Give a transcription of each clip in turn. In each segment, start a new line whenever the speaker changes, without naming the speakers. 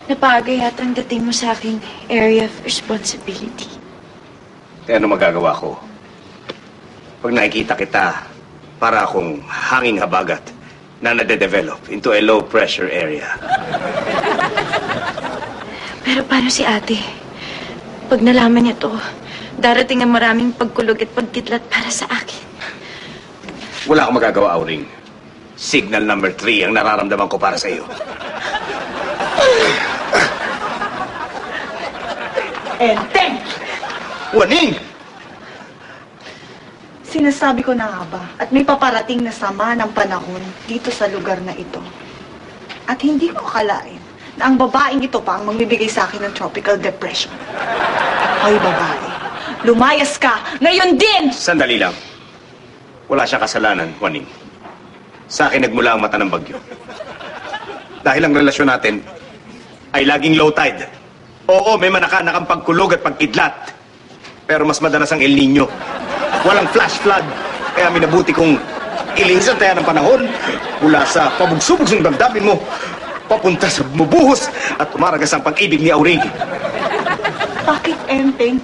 Napaga yata ang dating mo sa aking area of responsibility.
Kaya ano magagawa ko? Pag nakikita kita, para akong hanging habagat na nade-develop into a low-pressure area.
Pero paano si ate? Pag nalaman niya to, darating ang maraming pagkulog at pagkidlat para sa akin.
Wala akong magagawa, Auring. Signal number 3 ang nararamdaman ko para sa iyo.
Enteng!
Waning!
Sinasabi ko na nga ba, at may paparating na sama ng panahon dito sa lugar na ito. At hindi ko akalain na ang babaeng ito pa ang magbibigay sa akin ng tropical depression. Hoy babae, lumayas ka! Ngayon din!
Sandali lang. Wala siyang kasalanan, Waning. Sa akin nagmula ang mata ng bagyo. Dahil ang relasyon natin ay laging low tide. Oo, may manakanakang pagkulog at pagkidlat. Pero mas madalas ang El Nino. Walang flash flood. Kaya minabuti kong ilisan tayo ng panahon mula sa pabugsubog ng damdamin mo papunta sa bumubuhos at tumaragas ang pag-ibig ni Auring.
Bakit, Enteng?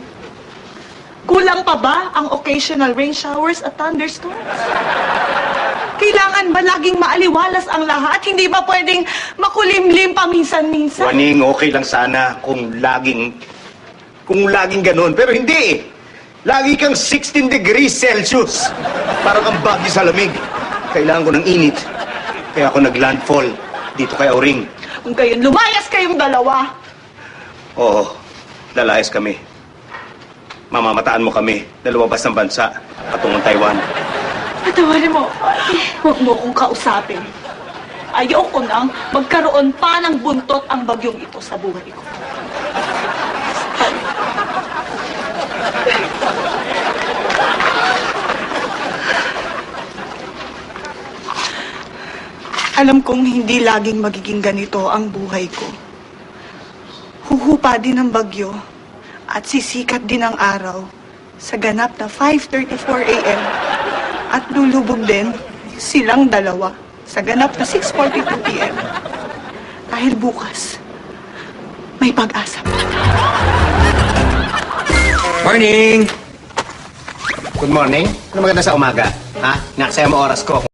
Kulang pa ba ang occasional rain showers at thunderstorms? Kailangan ba laging maaliwalas ang lahat? Hindi ba pwedeng makulimlim paminsan-minsan?
Waning, okay lang sana kung laging ganun. Pero hindi eh. Lagi kang 16 degrees Celsius. Parang ang bagyo sa lamig. Kailangan ko ng init. Kaya ako nag-landfall dito kay Auring.
Kung gayon, lumayas kayong dalawa.
Oo, lalayas kami. Mamamataan mo kami na lumabas ng bansa patungong Taiwan.
Patawarin mo.
Huwag mo kong kausapin. Ayoko nang magkaroon pa ng buntot ang bagyong ito sa buhay ko. Alam kong hindi laging magiging ganito ang buhay ko. Huhupa din ang bagyo at sisikat din ang araw sa ganap na 5:34 a.m. at lulubog din silang dalawa sa ganap na 6:42 p.m. Dahil bukas, may pag-asa pa.
Morning! Good morning. Ano maganda sa umaga? Ha? Nakasaya mo oras ko.